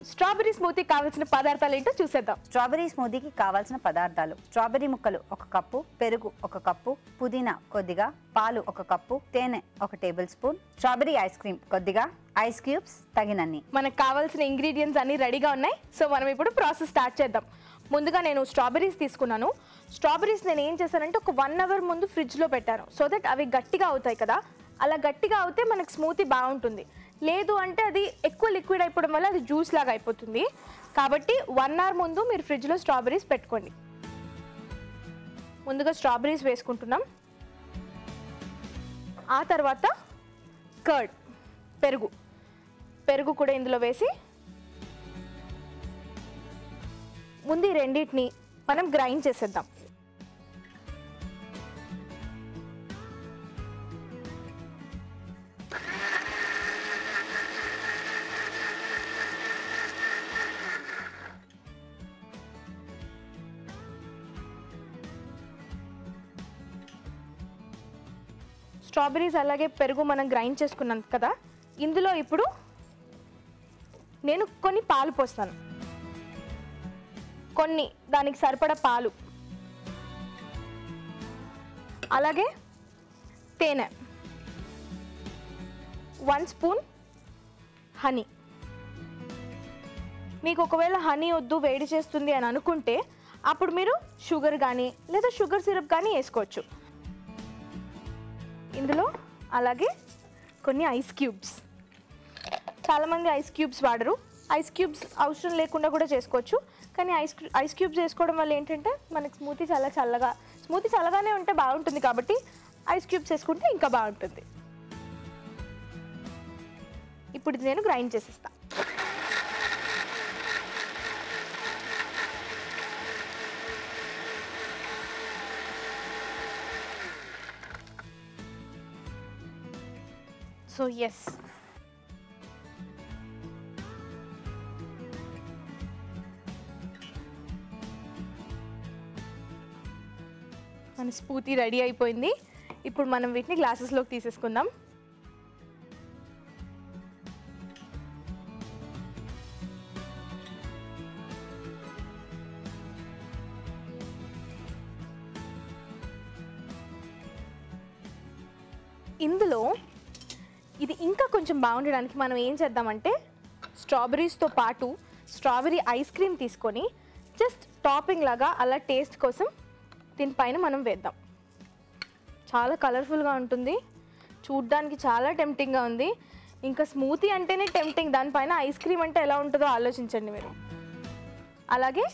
Strawberry smoothie కావాల్సిన పదార్థాలు ఏంటో చూసేద్దాం. స్ట్రాబెర్రీ స్మూతీకి కావాల్సిన పదార్థాలు: స్ట్రాబెర్రీ ముక్కలు 1 కప్పు, పెరుగు 1 కప్పు, పుదీనా కొద్దిగా, పాలు 1 కప్పు, తేనె 1 table spoon, strawberry ice cream కొద్దిగా, ఐస్ క్యూబ్స్ తగినన్ని. మనకు కావాల్సిన ఇంగ్రీడియంట్స్ అన్ని రెడీగా ఉన్నాయి. సో మనం ఇప్పుడు ప్రాసెస్ స్టార్ట్ చేద్దాం. ముందుగా నేను స్ట్రాబెర్రీస్ తీసుకున్నాను. స్ట్రాబెర్రీస్ నేను ఏం చేశానంటే ఒక 1 అవర్ ముందు ఫ్రిడ్జ్లో పెట్టాను. సో దట్ అవి గట్టిగా అవుతాయి కదా. అలా గట్టిగా అవుతే మనకు స్మూతీ బాగుంటుంది. లేదు అంటే అది ఎక్కువ లిక్విడ్ అయిపోవడం వల్ల అది జ్యూస్ లాగా అయిపోతుంది. కాబట్టి 1 అవర్ ముందు మీరు ఫ్రిడ్జ్లో స్ట్రాబెర్రీస్ పెట్టుకోండి. ముందుగా స్ట్రాబెర్రీస్ వేసుకుంటున్నాం. ఆ తర్వాత కర్డ్, పెరుగు కూడా ఇందులో వేసి ముందు ఈ రెండింటిని మనం గ్రైండ్ చేసేద్దాం. స్ట్రాబెర్రీస్ అలాగే పెరుగు మనం గ్రైండ్ చేసుకున్నాం కదా. ఇందులో ఇప్పుడు నేను కొన్ని పాలు పోస్తాను. కొన్ని దానికి సరిపడా పాలు, అలాగే తేనె, 1 స్పూన్ హనీ. మీకు ఒకవేళ హనీ వద్దు వేడి చేస్తుంది అని అనుకుంటే అప్పుడు మీరు షుగర్ కానీ లేదా షుగర్ సిరప్ కానీ వేసుకోవచ్చు. ఇందులో అలాగే కొన్ని ఐస్ క్యూబ్స్. చాలామంది ఐస్ క్యూబ్స్ వాడరు. ఐస్ క్యూబ్స్ అవసరం లేకుండా కూడా చేసుకోవచ్చు. కానీ ఐస్ క్యూబ్స్ వేసుకోవడం వల్ల ఏంటంటే మనకి స్మూతీ చల్లగానే ఉంటే బాగుంటుంది. కాబట్టి ఐస్ క్యూబ్స్ వేసుకుంటే ఇంకా బాగుంటుంది. ఇప్పుడు ఇది నేను గ్రైండ్ చేసేస్తా. సో ఎస్, మన స్మూతీ రెడీ అయిపోయింది. ఇప్పుడు మనం వీటిని గ్లాసెస్లోకి తీసేసుకుందాం. ఇందులో ఇది ఇంకా కొంచెం బాగుండడానికి మనం ఏం చేద్దామంటే స్ట్రాబెర్రీస్తో పాటు స్ట్రాబెర్రీ ఐస్ క్రీమ్ తీసుకొని జస్ట్ టాపింగ్ లాగా అలా టేస్ట్ కోసం దీనిపైన మనం వేద్దాం. చాలా కలర్ఫుల్గా ఉంటుంది, చూడ్డానికి చాలా టెంప్టింగ్గా ఉంది. ఇంకా స్మూతీ అంటేనే టెంప్టింగ్, దానిపైన ఐస్ క్రీమ్ అంటే ఎలా ఉంటుందో ఆలోచించండి మీరు. అలాగే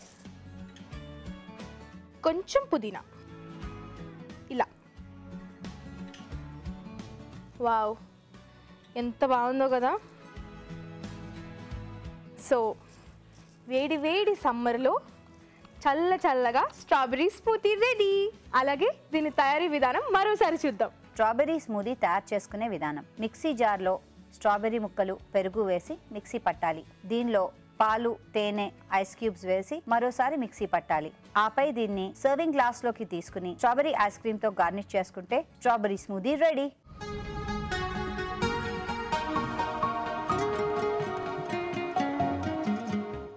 కొంచెం పుదీనా ఇలా. వావ్, ఎంత బాగుందో కదా. సో వేడి వేడి సమ్మర్లో చల్లగా స్ట్రాబెర్రీ స్మూతీ రెడీ. అలాగే దీని తయారీ విధానం మరోసారి చూద్దాం. స్ట్రాబెర్రీ స్మూతీ తయారు చేసుకునే విధానం: మిక్సీ జార్లో స్ట్రాబెర్రీ ముక్కలు, పెరుగు వేసి మిక్సీ పట్టాలి. దీనిలో పాలు, తేనె, ఐస్ క్యూబ్స్ వేసి మరోసారి మిక్సీ పట్టాలి. ఆపై దీన్ని సర్వింగ్ గ్లాస్ లోకి తీసుకుని స్ట్రాబెర్రీ ఐస్ క్రీమ్ తో గార్నిష్ చేసుకుంటే స్ట్రాబెర్రీ స్మూతీ రెడీ.